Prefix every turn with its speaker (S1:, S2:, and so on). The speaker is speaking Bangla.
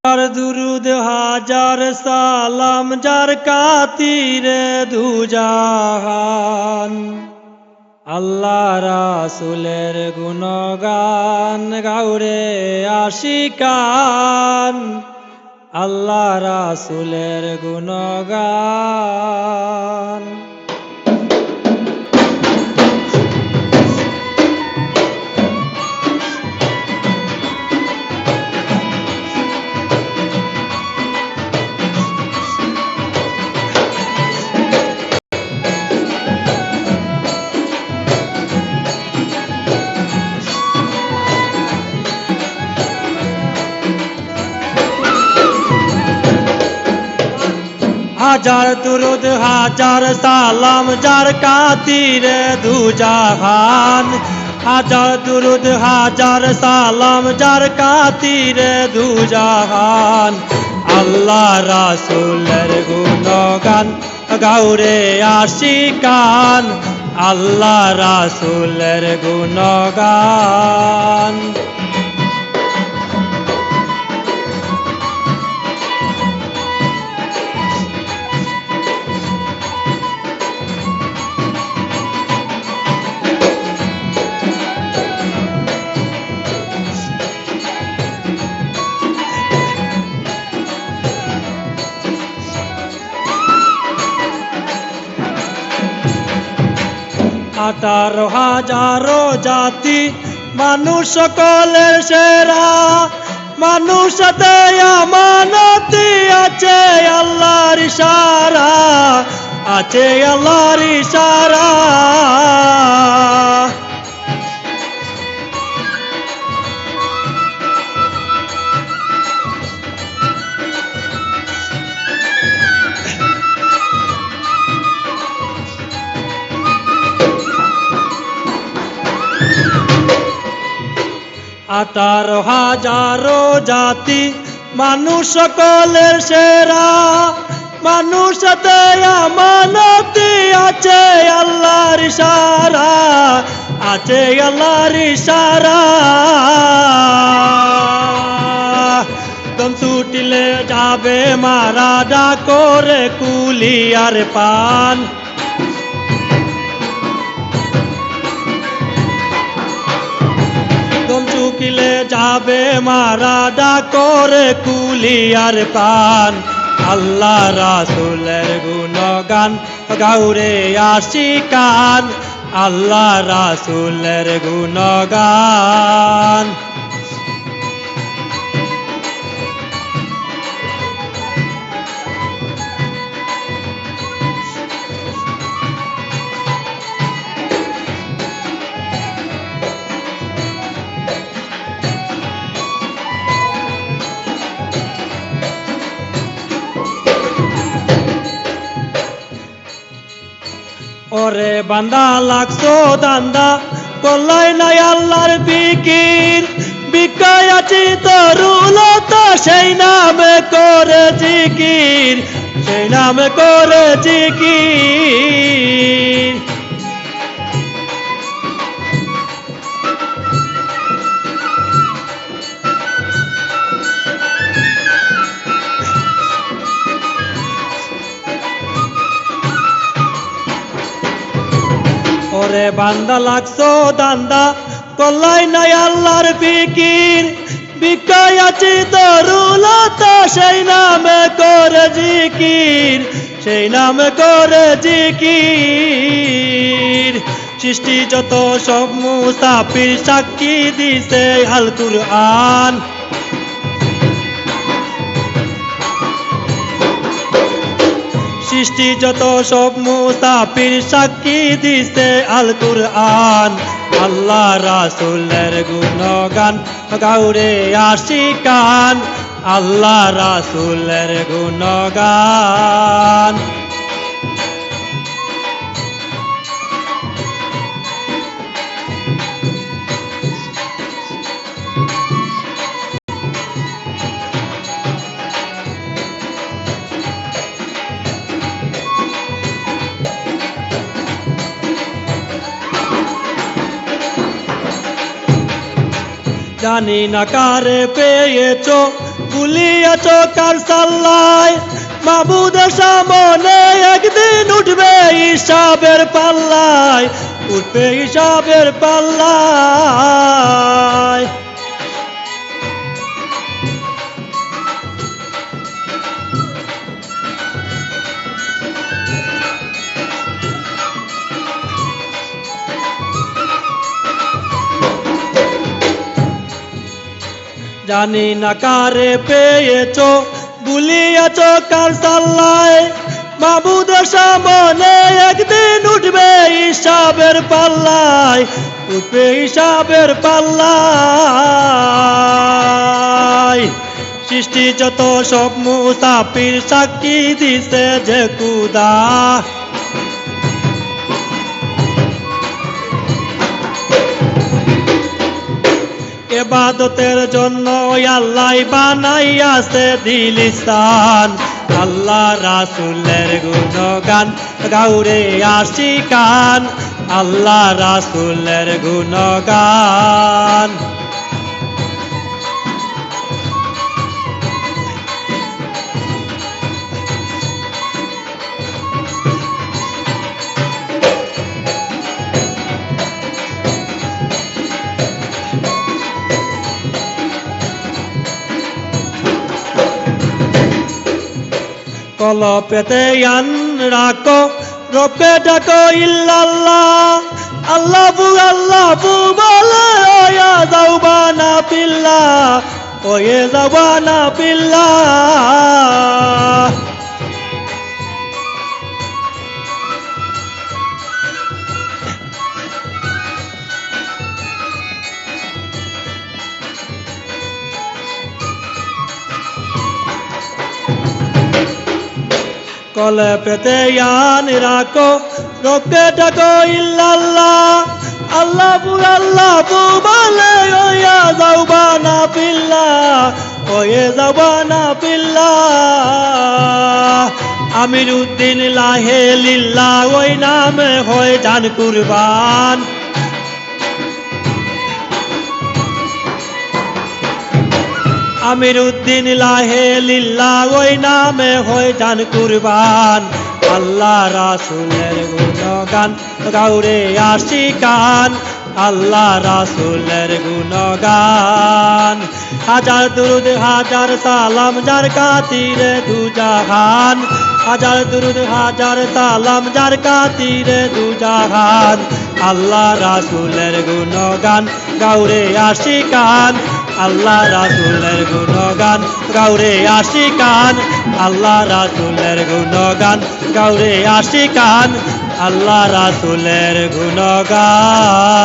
S1: আর দুরুদ হাজার সালাম যার কাতিরে দুজাহান। আল্লাহ রাসূলের গুণগান গাউরে আশিকান। আল্লাহ রাসূলের গুণগান। হাজার দুরুদ হাজার সালাম যার কাতিরে দুজাহান। হাজার দুরুদ হাজার সালাম যার কাতিরে দুজাহান। আল্লাহ রাসূলের গুণগান গাউরে আশিকান। আল্লাহ রাসূলের গুণগান। আঠারো হাজারো জাতি মানুষ সকলের সেরা। মানুষতে আমানতি আছে আল্লাহর ইশারা। আছে আল্লাহর ইশারা। আঠারো হাজারো জাতি মানুষ সকলের সেরা। মানুষতে আমানতি আছে আল্লাহর ইশারা। আছে আল্লাহর ইশারা। দম ছুটিলে যাবে মারা ডাকরে কুলিয়ার পান। চুকিলে যাবে মারা ডাকরে কুলিয়ার পান। আল্লাহ রাসূলের গুণগান গাউরে আশিকান। আল্লাহ রাসূলের গুণগান। ওরে বান্দা লাগছো দান্দা করলাই নাই আল্লাহর ফিকির। বিকায় আছি তরুলতা সেই নামে করে জিকির। সেই নামে করে জিকির। ওরে বান্দা লাগছো দান্দা করলাই নাই আল্লাহর ফিকির। বিকায় আছি তরুলতা সেই নামে করে জিকির। সেই নামে করে জিকির। সৃষ্টি যত সব মুসাফির সাক্ষী দিছে আল কুরআন। সৃষ্টি যত সব মুসাফির সাক্ষী দিছে আল কুরআন। আল্লাহ রাসূলের গুণগান গাউরে আশিকান। আল্লাহ রাসূলের গুণগান। জানি না কারে পেয়েছো ভুলিয়াছ কার সাল্লায় মাবুদের সামনে একদিন উঠবে হিসাবের পাল্লায় উঠবে হিসাবের পাল্লায় জানি না কারে পেয়েছ ভুলিয়াছ কার সাল্লায় মাবুদের সামনে একদিন উঠবে হিসাবের পাল্লায় উঠবে হিসাবের পাল্লায় সৃষ্টি যত সব মুসাফির সাক্ষী দিছে যে খুদা ইবাদতের জন্য আল্লাহ বানাইয়াছে দিলিস্তান আল্লাহ রাসূলের গুণগান গাউরে আশিকান আল্লাহ রাসূলের গুণগান কলপেতে আন রাখো রবে ডাকো ইল্লাল্লাহ আল্লাহু আল্লাহু বলে ওয়া যাওবানা বিল্লাহ ওয়ে যাওবানা বিল্লাহ কলে পেতে আন রাখো রোকে ডাকো ইল্লাল্লাহ আল্লাহু আল্লাহু বলে ওয়া যাওবানা বিল্লাহ ওয়ে যাওবানা বিল্লাহ আমিরউদ্দিন লাহে লিল্লাহ ওই নামে হয় জান কুরবান আমিরউদ্দিন লাহে লিল্লাহ ওই নামে হয় জান কুরবান আল্লাহ রাসূলের গুণগান গাউরে আশিকান আল্লাহ রাসূলের গুণগান হাজার দুরুদ হাজার সালাম যার খাতিরে দু জাহান হাজার দুরুদ হাজার সালাম যার খাতিরে দু জাহান আল্লাহ রাসূলের গুণগান গাউরে আশিকান আল্লাহ রাসূলের গুণগান গাউরে আশিকান আল্লাহ রাসূলের গুণগান গাউরে আশিকান আল্লাহ রাসূলের গুণগান